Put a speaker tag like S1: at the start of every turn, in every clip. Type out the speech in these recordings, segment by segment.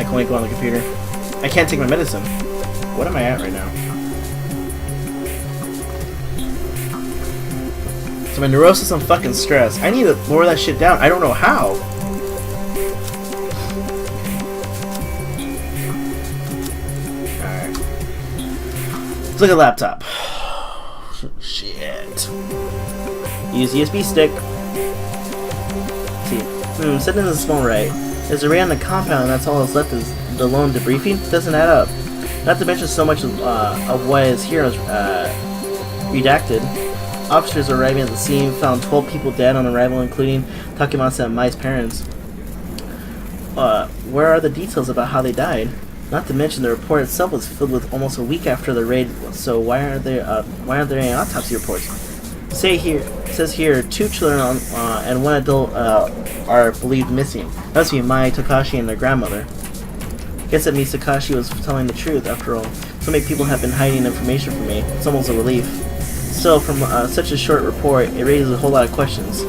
S1: I can only go on the computer. I can't take my medicine. What am I at right now? So my neurosis and fucking stress. I need to lower that shit down. I don't know how. Alright. Let's look at laptop. Shit. Use USB stick. Let's see. Sitting in the small right. There's a ray on the compound and that's all that's left is the lone debriefing? Doesn't add up. Not to mention so much of what is here is redacted. Officers arriving at the scene found 12 people dead on arrival, including Takemasa and Mai's parents. Where are the details about how they died? Not to mention the report itself was filled with almost a week after the raid, so why aren't there any autopsy reports? It says here 2 children and 1 adult are believed missing. That must be Mai, Takashi, and their grandmother. Guess that means Takashi was telling the truth after all. So many people have been hiding information from me. It's almost a relief. Still, from such a short report, it raises a whole lot of questions.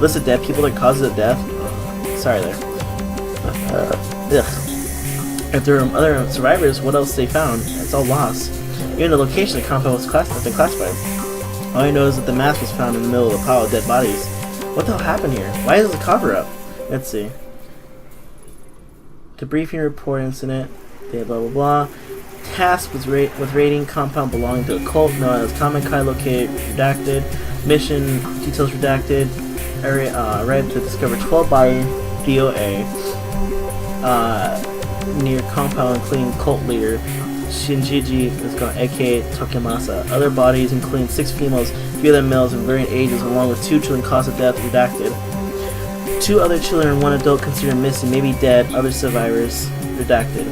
S1: List of dead people that causes of death? Sorry there. If there are other survivors, what else they found? It's all lost. Even the location of the compound has been classified. All I know is that the mask was found in the middle of a pile of dead bodies. What the hell happened here? Why is this a cover-up? Let's see. Debriefing report incident. Blah blah blah. Task was with raiding compound belonging to a cult known as Kamenkai located, redacted. Mission details redacted. Area arrived to discover 12 bodies. DOA. Near compound including cult leader Shinjiji is going aka Takemasa. Other bodies including 6 females, 3 of them males of varying ages, along with 2 children cause of death redacted. 2 other children and 1 adult considered missing, maybe dead, other survivors redacted.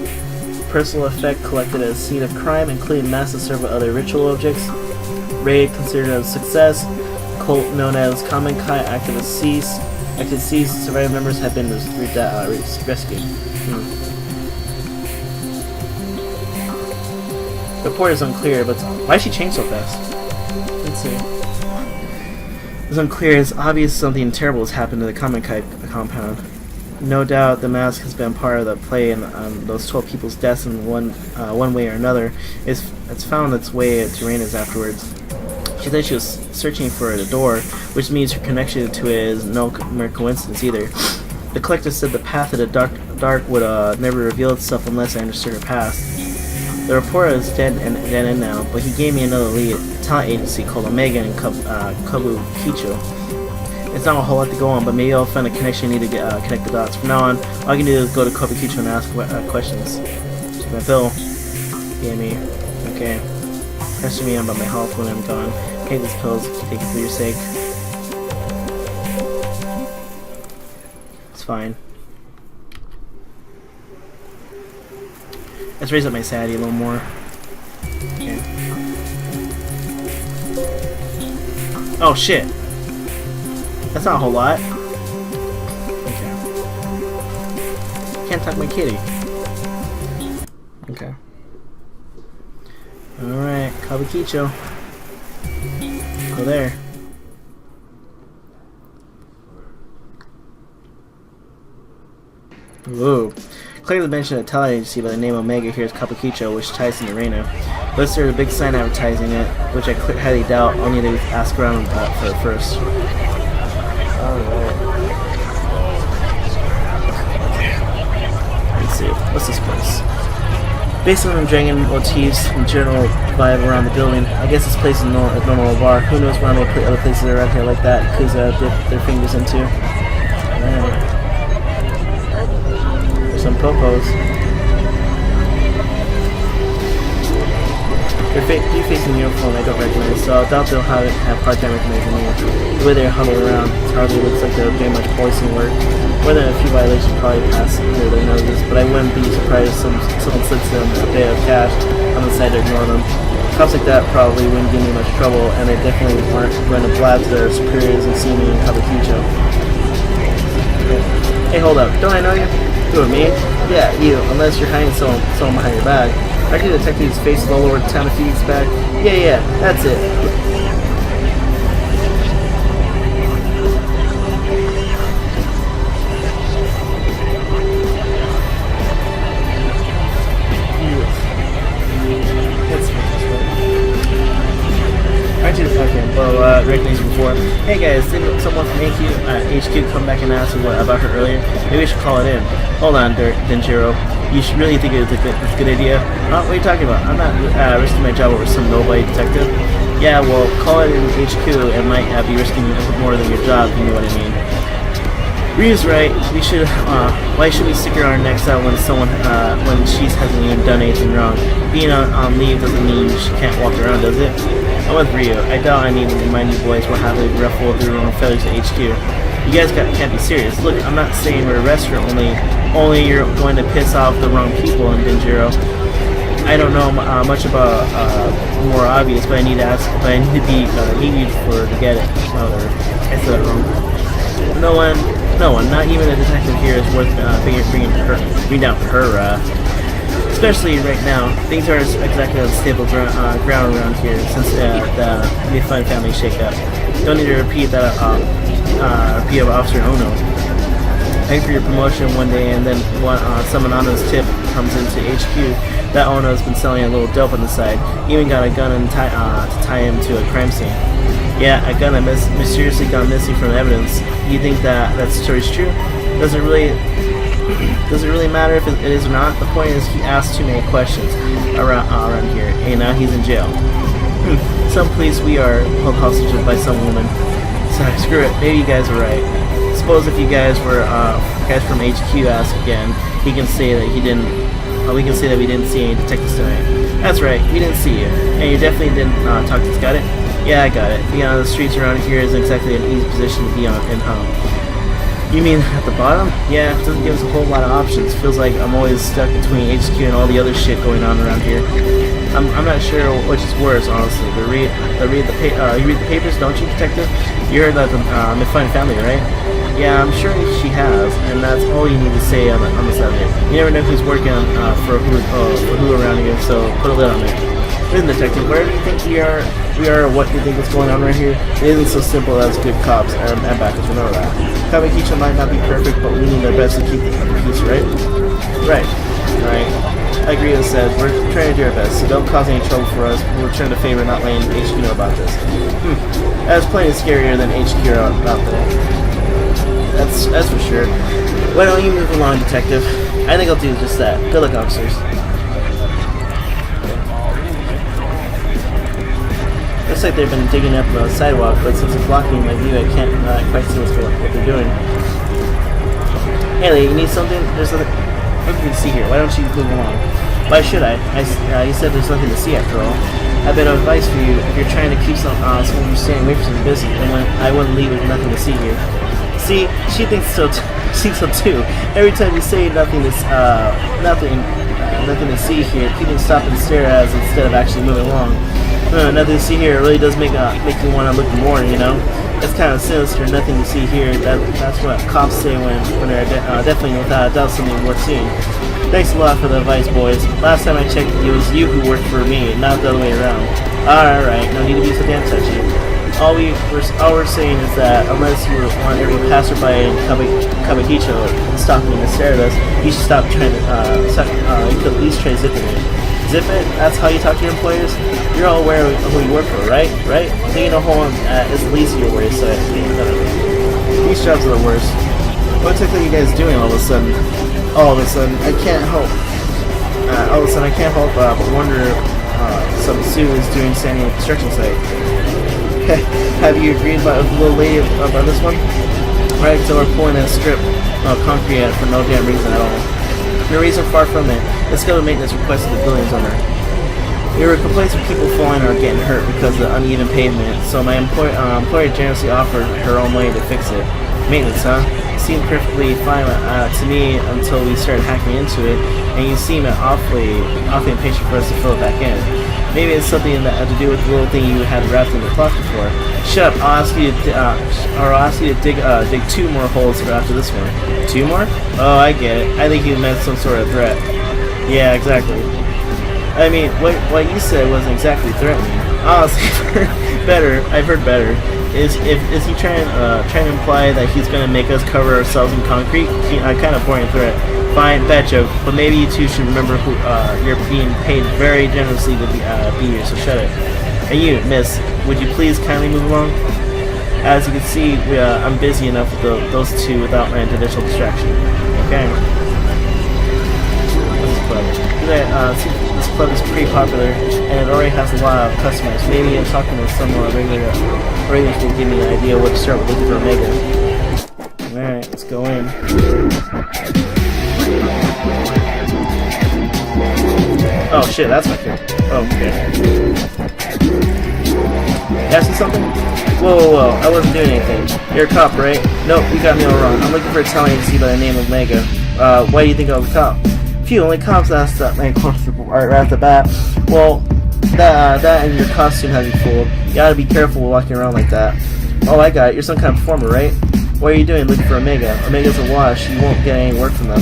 S1: Personal effect collected at a scene of crime, including massive several other ritual objects. Raid considered a success. Cult known as Kamenkai active ceased. Surviving members have been rescued. The report is unclear, but why did she change so fast? Let's see. It's unclear. It's obvious something terrible has happened to the Kamenkai compound. No doubt the mask has been part of the play in those 12 people's deaths in one way or another. It's found its way to Reina's afterwards. She said she was searching for the door, which means her connection to it is no mere coincidence either. The collector said the path of the dark would never reveal itself unless I understood her past. The reporter is dead end now, but he gave me another lead, a talent agency called Omega in Kabukicho. It's not a whole lot to go on, but maybe I'll find a connection I need to connect the dots. From now on, all I can do is go to Kabukicho and ask questions. Check my bill. Yeah, me. Okay. Question me about my health when I'm gone. Take these pills, take it for your sake. It's fine. Let's raise up my sanity a little more. Okay. Oh shit! That's not a whole lot. Okay. Can't talk my kitty. Okay. Alright, Kabukicho. Go there. Whoa. Clearly mentioned a talent agency by the name Omega here is Kabukicho, which ties into Reina. But there's a big sign advertising it, which I highly doubt. I'll need to ask around for it first. Alright. Let's see. What's this place? Based on the dragon motifs and general vibe around the building, I guess this place is a normal bar. Who knows why many other places around here like that Kuza dip their fingers into. Alright. There's some popos. They're facing uniform I don't recognize, so I doubt they'll have a hard time recognizing me. The way they're huddled around, it hardly looks like they're doing much policing work. More than a few violations probably pass under their noses, but I wouldn't be surprised if someone slips them a bit of cash on the side to ignore them. Cops like that probably wouldn't give me much trouble, and they definitely aren't going to blab to their superiors and see me in Kabukicho. Hey, hold up, don't I know you? Who, me? Yeah, you, unless you're hiding someone behind your back. I could detect these faces all over the town a few weeks back. Yeah, that's it. Hey guys, didn't someone from HQ come back and ask what about her earlier? Maybe we should call it in. Hold on, Denjiro. You should really think it's a good idea. What are you talking about? I'm not risking my job over some nobody detective. Yeah, well, call it in HQ and might be risking more than your job, you know what I mean. Ryu's right. We should. Why should we stick her our necks out when when she hasn't even done anything wrong? Being on leave doesn't mean she can't walk around, does it? I'm with Ryu. I doubt I need to remind you boys what happened to ruffle through your own failures at HQ. You guys can't be serious. Look, I'm not saying we're a restaurant. Only you're going to piss off the wrong people in Denjiro. I don't know much about more obvious, but I need to ask. But I need to be need you to get it. I said that wrong. No one, not even a detective here is worth bringing down her. Especially right now, things are exactly on stable ground around here since the Mifune family shakeup. Don't need to repeat that. Repeat of Officer Ono. Pay for your promotion one day, and then some anonymous tip comes into HQ. That Ono's been selling a little dope on the side. Even got a gun and to tie him to a crime scene. Yeah, a gun that mysteriously gone missing from evidence. You think that story's true? Does it really matter if it is or not? The point is, he asked too many questions around here, and now he's in jail. Some police we are held hostage by some woman. Sorry, screw it. Maybe you guys are right. Suppose if you guys were guys from HQ ask again, he can say that he didn't. We can say that we didn't see any detectives tonight. That's right, we didn't see you, and you definitely didn't talk to us. Got it? Yeah, I got it. Being on the streets around here isn't exactly an easy position to be in. You mean at the bottom? Yeah, it doesn't give us a whole lot of options. Feels like I'm always stuck between HQ and all the other shit going on around here. I'm not sure which is worse, honestly. You read the papers, don't you, detective? You heard about the Mifune family, right? Yeah, I'm sure she has, and that's all you need to say on the subject. You never know who's working for who around here, so put a lid on it. Listen, detective, where do you think we are, what do you think is going on right here? It isn't so simple as good cops and backers, remember that. Kawakicho might not be perfect, but we need our best to keep the peace, right? Right. I agree with said. We're trying to do our best, so don't cause any trouble for us. We're trying to favor not letting HQ know about this. That's plenty scarier than HQ out there. That's for sure. Why don't you move along, detective? I think I'll do just that. Good luck, officers. Looks like they've been digging up the sidewalk, but since it's blocking my view, I can't quite see what they're doing. Haley, you need something? There's nothing to see here. Why don't you move along? Why should I? You said there's nothing to see after all. I have bit of advice for you. If you're trying to keep someone from staying away from some business, then I wouldn't leave with nothing to see here. See, she thinks so. She thinks so too. Every time you say nothing to see here, people stop and stare at us instead of actually moving along. Nothing to see here. It really does make you want to look more. You know, it's kind of sinister. Nothing to see here. That's what cops say when they're definitely without a doubt something worth seeing. Thanks a lot for the advice, boys. Last time I checked, it was you who worked for me, not the other way around. Alright, no need to be so damn touchy. All we're saying is that unless you want every passerby in Kabukicho stopping to stare at us, you should stop trying to, you could at least try zipping it. Zip it? That's how you talk to your employers? You're all aware of who you work for, right? Digging a hole is the least of your worries, so these jobs are the worst. What exactly are you guys doing all of a sudden? I can't help. But wonder some Sue is doing standing at the construction site. Have you agreed with the little lady about this one? Right, so we're pulling a strip of concrete at it for no damn reason at all. No reason, far from it. Let's go to maintenance request of the building's owner. There were complaints of people falling or getting hurt because of the uneven pavement, so my employer generously offered her own money to fix it. Maintenance, huh? Seemed perfectly fine to me until we started hacking into it, and you seem awfully impatient for us to fill it back in. Maybe it's something that had to do with the little thing you had wrapped in the cloth before. Shut up! I'll ask you to dig 2 more holes for after this one. 2 more? Oh, I get it. I think you meant some sort of threat. Yeah, exactly. I mean, what you said wasn't exactly threatening. Honestly, I've heard better. Is he trying to imply that he's gonna make us cover ourselves in concrete? Kind of boring threat. Fine, bad joke. But maybe you two should remember who you're being paid very generously to be here. So shut it. And you, miss, would you please kindly move along? As you can see, I'm busy enough with those two without my additional distraction. Okay. This club. See, this club is pretty popular, and it already has a lot of customers. Maybe I'm talking to some regulars will give me an idea what to start with looking for Omega. Alright, let's go in. Oh shit, that's my kid. Oh, okay. Asking something? Whoa, I wasn't doing anything. You're a cop, right? Nope, you got me all wrong. I'm looking for a talent agency by the name of Omega. Why do you think I was a cop? Phew, only cops asked that main constable right off the bat. Well, that and your costume has you fooled. You gotta be careful walking around like that. Oh, I got it. You're some kind of performer, right? What are you doing looking for Omega? Omega's a wash. You won't get any work from them.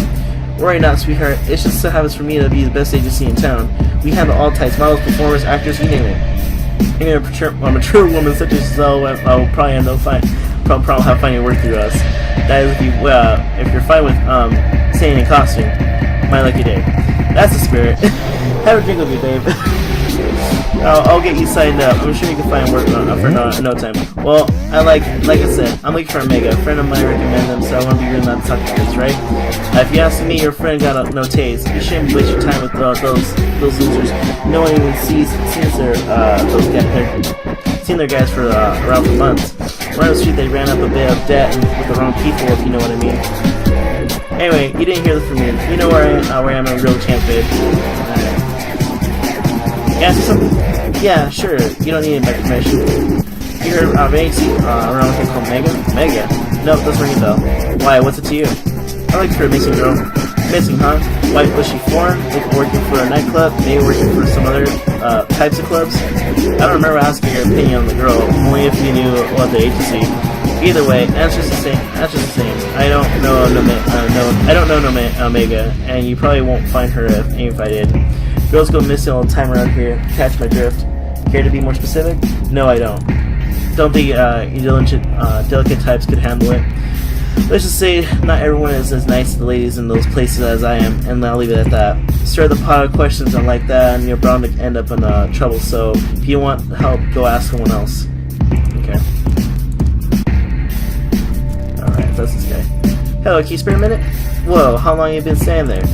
S1: Worry not, sweetheart. It's just so happens for me to be the best agency in town. We handle all types, models, performers, actors, you name it. Even a mature woman such as yourself will probably end up probably have finding work through us. That is if you're fine with staying in costume. My lucky day. That's the spirit. Have a drink with me, babe. I'll get you signed up. I'm sure you can find work for no time. Well, like I said, I'm looking for Omega. A friend of mine recommended them, so I want to be real not to talk about this, right? If you ask me, your friend got no taste. You shouldn't waste your time with those losers. No one even sees their seen their guys for around for months. Right on the street, they ran up a bit of debt and with the wrong people, if you know what I mean. Anyway, you didn't hear this from me. You know where I am a real champ, babe. Ask something? Yeah, sure. You don't need my permission. You heard of agency around here called Mega? Mega? Nope, doesn't ring a bell. Why? What's it to you? I like for a missing girl. Missing, huh? Why was she foreign? Like working for a nightclub? Maybe working for some other types of clubs? I don't remember asking your opinion on the girl, only if you knew what the agency. Either way, answer's the same. Answer's the same. I don't know Omega, and you probably won't find her if I did. Girls go missing all the time around here. Catch my drift. Care to be more specific? No, I don't. Don't think delicate types could handle it. Let's just say not everyone is as nice to the ladies in those places as I am, and I'll leave it at that. Stir the pot of questions and like that, and you're bound to end up in trouble. So if you want help, go ask someone else. Okay. Alright, that's this guy. Hello, can you spare a minute? Whoa, how long have you been staying there?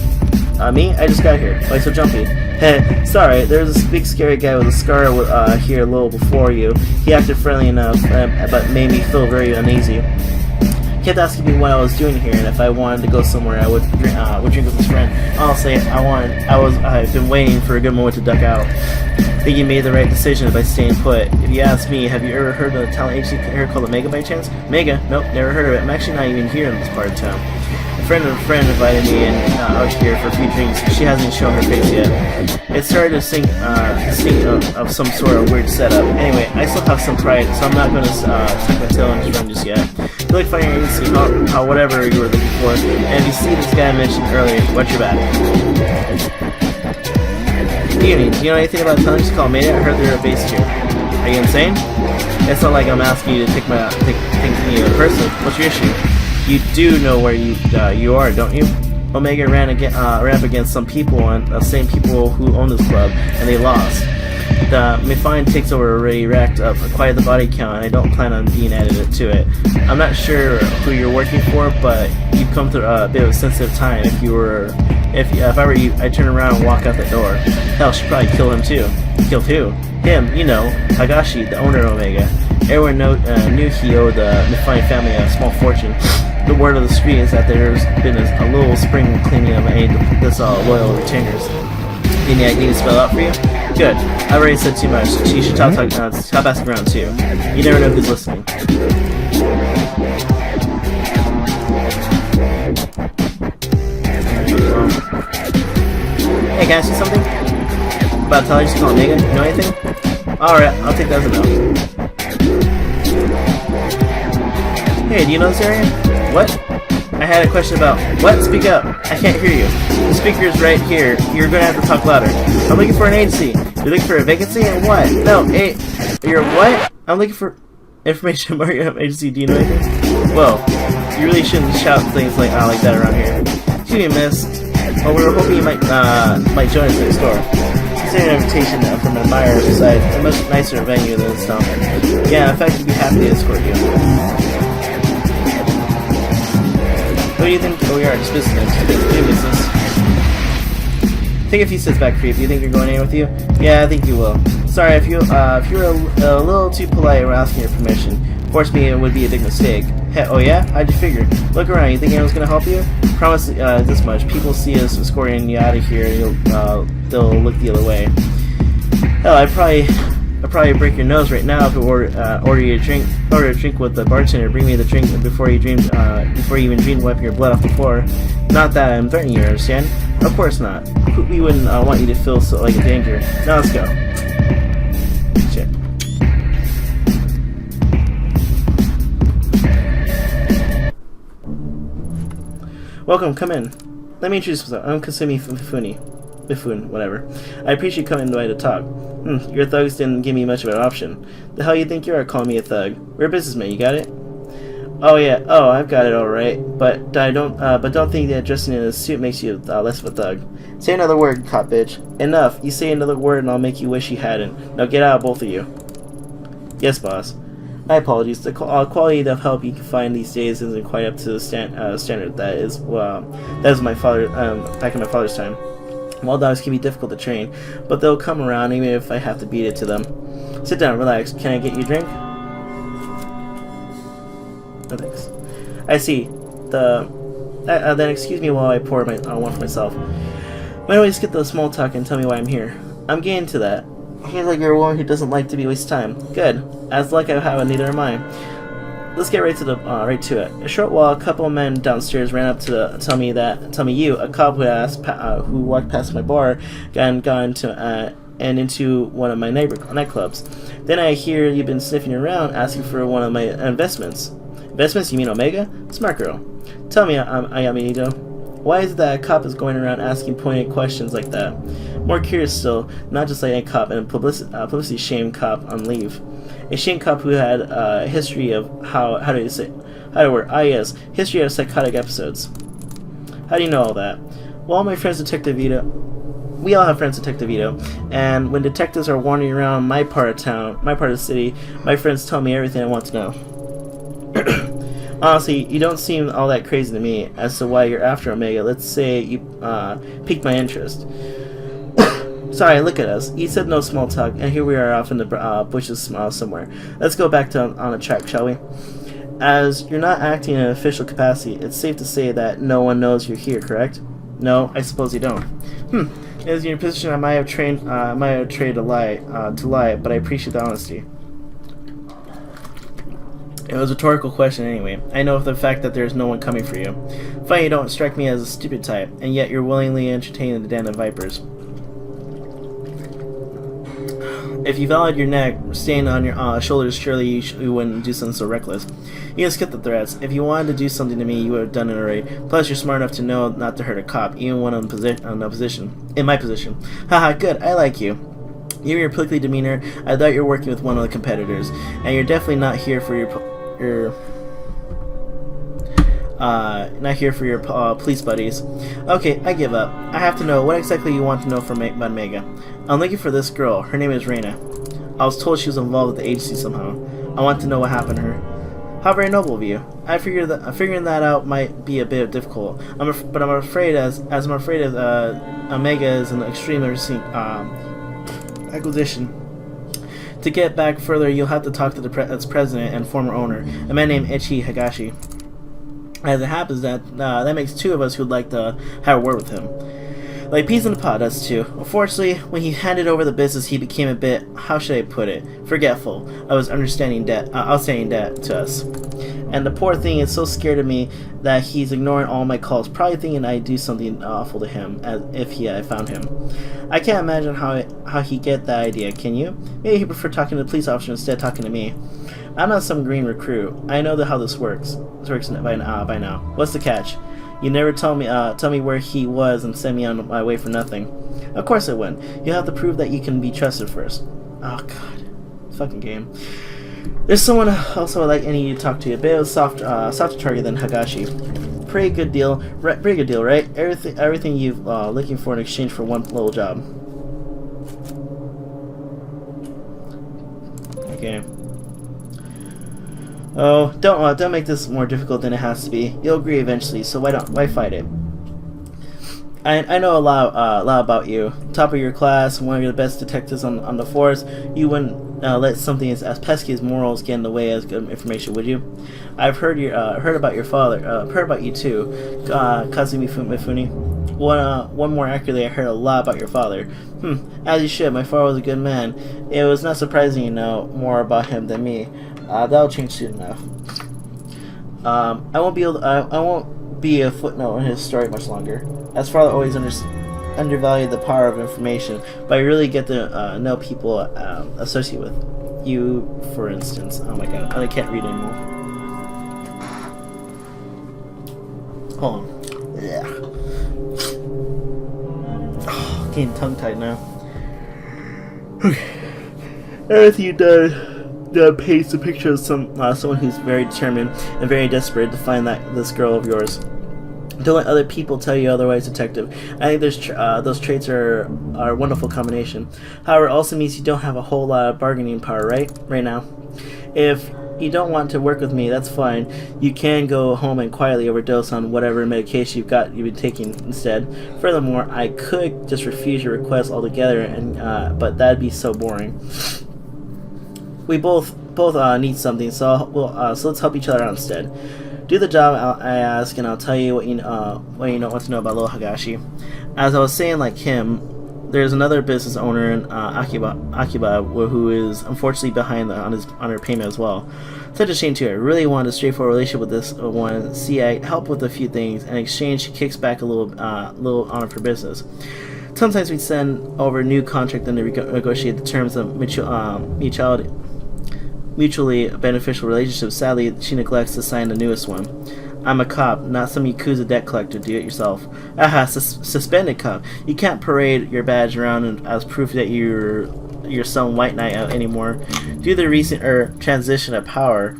S1: Me? I just got here. Why so jumpy? Heh, sorry, there's this big scary guy with a scar here a little before you. He acted friendly enough, but made me feel very uneasy. He kept asking me what I was doing here, and if I wanted to go somewhere, I would drink with his friend. Honestly, I've been waiting for a good moment to duck out. I think you made the right decision by staying put. If you ask me, have you ever heard of a talent agency here called Omega by chance? Mega? Nope, never heard of it. I'm actually not even here in this part of town. A friend of a friend invited me in out here for a few drinks. She hasn't shown her face yet. It started to sink of some sort of weird setup. Anyway, I still have some pride, so I'm not going to tuck my tail in his run just yet. If you like finding your agency, how whatever you were looking for, and if you see this guy I mentioned earlier, watch your back. Evening. Do you know anything about talent called Made It? I heard they're based here. Are you insane? It's not like I'm asking you to take things to me personally. What's your issue? You do know where you are, don't you? Omega ran up against some people, the same people who own this club, and they lost. The Mifine takes over already racked up quite the body count, and I don't plan on being added to it. I'm not sure who you're working for, but you've come through a bit of a sensitive time. If I were you, I'd turn around and walk out the door. Hell, she'd probably kill him too. Kill who? Him, you know, Hagashi, the owner of Omega. Everyone knew he owed the Mifine family a small fortune. The word of the street is that there's been a little spring cleaning of any of this loyal retainers. Any idea to spell out for you? Good. I've already said too much. You should stop asking around too. You never know who's listening. Hey, can I ask you something? About telling you to call Omega? You know anything? Alright, I'll take that as a no. Hey, do you know this area? What? I had a question about... What? Speak up. I can't hear you. The speaker's right here. You're gonna have to talk louder. I'm looking for an agency. You're looking for a vacancy or what? No, you're what? I'm looking for information about your agency. Do you know anything? Well, you really shouldn't shout things like that around here. Excuse me, miss. Well, we were hoping you might join us next door. consider an invitation from an admirer besides a much nicer venue than this town. Yeah, in fact, he'd be happy to escort you. What do you think? Oh, we are just business. Good business. Take a few steps back, creep. Do you think you're going in with you? Yeah, I think you will. Sorry, if you were a little too polite when asking your permission. Force me, it would be a big mistake. Hey, oh yeah? How'd you figure? Look around. You think anyone's gonna help you? Promise this much. People see us escorting you out of here, and they'll look the other way. Hell, I'd probably break your nose right now if I order you a drink. Order a drink with the bartender. Bring me the drink before you even dream wiping your blood off the floor. Not that I'm threatening you, understand? Of course not. We wouldn't want you to feel so like a danger. Now let's go. Shit. Welcome, come in. Let me introduce myself. I'm Kasumi Buffoon, whatever. I appreciate you coming by to talk. Your thugs didn't give me much of an option. The hell you think you are calling me a thug? We're businessmen, you got it? Oh yeah, I've got it alright. But don't think that dressing in a suit makes you less of a thug. Say another word, cop bitch. Enough. You say another word and I'll make you wish you hadn't. Now get out, both of you. Yes, boss. My apologies. The quality of help you can find these days isn't quite up to the standard that is my father back in my father's time. Wild dogs can be difficult to train, but they'll come around even if I have to beat it to them. Sit down, relax. Can I get you a drink? No thanks. I see. Then excuse me while I pour one for myself. Why don't we just get the small talk and tell me why I'm here? I'm getting to that. Seems like you're a woman who doesn't like to be waste time. Good. As luck I have, neither am I. Let's get right to it. A short while, a couple of men downstairs ran up to tell me you, a cop who walked past my bar, got into one of my nightclubs. Then I hear you've been sniffing around, asking for one of my investments. Investments? You mean Omega? Smart girl. Tell me, Ayaminito, why is it that a cop is going around asking pointed questions like that? More curious still, not just like a cop and a publicity shame cop on leave. A shame cop who had a history of history of psychotic episodes. How do you know all that? Well, my friend's Detective Vito. We all have friends, Detective Vito, and when detectives are wandering around my part of town, my part of the city, my friends tell me everything I want to know. Honestly, you don't seem all that crazy to me as to why you're after Omega. Let's say you piqued my interest. Sorry, look at us. You said no small talk, and here we are off in the bushes somewhere. Let's go back on the track, shall we? As you're not acting in an official capacity, it's safe to say that no one knows you're here, correct? No, I suppose you don't. It is in your position I might have trained to lie, but I appreciate the honesty. It was a rhetorical question anyway. I know of the fact that there is no one coming for you. Funny you don't strike me as a stupid type, and yet you're willingly entertaining the den of vipers. If you valued your neck, staying on your shoulders, surely you wouldn't do something so reckless. You can skip the threats. If you wanted to do something to me, you would have done it already. Plus, you're smart enough to know not to hurt a cop, even when in my position. Haha, good, I like you. Given your prickly demeanor, I thought you were working with one of the competitors, and you're definitely not here for your police buddies. Okay, I give up. I have to know what exactly you want to know from Omega. I'm looking for this girl. Her name is Reina. I was told she was involved with the agency somehow. I want to know what happened to her. How very noble of you. Figuring that out might be a bit difficult. I'm afraid Omega is an extremely recent acquisition. To get back further, you'll have to talk to its president and former owner, a man named Ichi Higashi. As it happens, that makes two of us who'd like to have a word with him. Like peas in a pod, us two. Unfortunately, when he handed over the business, he became a bit, how should I put it, forgetful of his outstanding debt to us. And the poor thing is so scared of me that he's ignoring all my calls, probably thinking I'd do something awful to him, as if I found him. I can't imagine how he get that idea, can you? Maybe he preferred talking to the police officer instead of talking to me. I'm not some green recruit. I know how this works. By now. What's the catch? You never tell me where he was and send me on my way for nothing. Of course I wouldn't. You'll have to prove that you can be trusted first. Oh god, fucking game. There's someone else I'd like any to talk to. A bit of a softer target than Higashi. Pretty good deal, right? Everything you've looking for in exchange for one little job. Okay. Oh, don't make this more difficult than it has to be. You'll agree eventually, so why fight it? I know a lot about you. Top of your class, one of the best detectives on the force. You wouldn't let something as pesky as morals get in the way as good information, would you? I've heard about your father. Heard about you too, Kazumi Mifune. One more accurately, I heard a lot about your father. As you should. My father was a good man. It was not surprising you know more about him than me. That'll change soon enough. I won't be a footnote in his story much longer. As father always undervalued the power of information, but I really get to know people associate with. You, for instance. Oh my god, I can't read anymore. Hold on. Yeah. Oh, getting tongue-tied now. Okay. Everything you've done paints a picture of someone who's very determined and very desperate to find this girl of yours. Don't let other people tell you otherwise, detective. I think those traits are a wonderful combination. However, it also means you don't have a whole lot of bargaining power, right now. If you don't want to work with me, that's fine. You can go home and quietly overdose on whatever medication you've been taking instead. Furthermore, I could just refuse your request altogether, but that'd be so boring. We both need something, so let's help each other out instead. Do the job I ask, and I'll tell you what you want to know about Little Hagashi. As I was saying, like him, there's another business owner in Akiba, who is unfortunately behind on her payment as well. Such a shame too. I really wanted a straightforward relationship with this one. See, I help with a few things, and in exchange, she kicks back a little on her business. Sometimes we send over a new contract and negotiate the terms of mutually beneficial relationships. Sadly, she neglects to sign the newest one. I'm a cop, not some Yakuza debt collector. Do it yourself. Aha, suspended cop. You can't parade your badge around as proof that you're some white knight anymore. Due to the recent transition of power,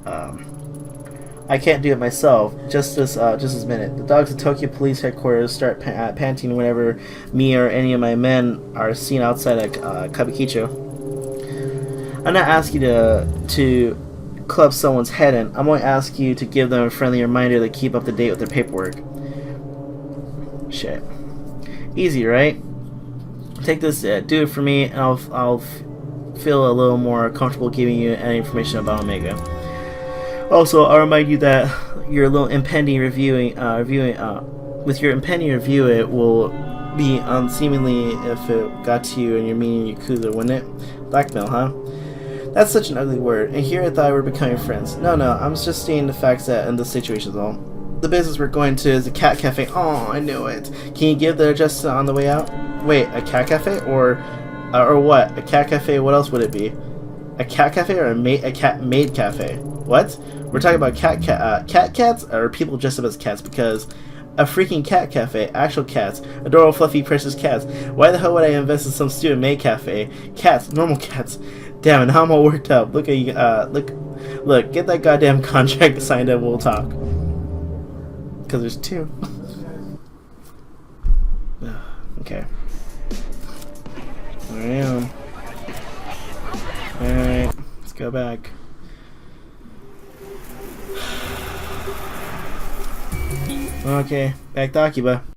S1: I can't do it myself. Just this minute. The dogs at Tokyo Police Headquarters start panting whenever me or any of my men are seen outside of Kabukicho. I'm not asking you to club someone's head in. I'm going to ask you to give them a friendly reminder to keep up to date with their paperwork. Shit. Easy, right? Take this, do it for me, and I'll feel a little more comfortable giving you any information about Omega. Also, I'll remind you that your little impending with your impending review, it will be unseemly if it got to you and you're meeting Yakuza, wouldn't it? Blackmail, huh? That's such an ugly word, and here I thought we were becoming friends. No, I'm just stating the facts that in this situation is all. The business we're going to is a cat cafe. Oh, I knew it. Can you give the address on the way out? Wait, a cat cafe? Or what? A cat cafe, what else would it be? A cat cafe or a cat maid cafe? What? We're talking about cat cats or people dressed up as cats, because a freaking cat cafe, actual cats, adorable, fluffy, precious cats. Why the hell would I invest in some stupid maid cafe? Cats, normal cats. Damn it, now I'm all worked up. Look at you, look, get that goddamn contract signed up, we'll talk. Because there's two. Okay. There I am. Alright, let's go back. Okay, back to Akiba.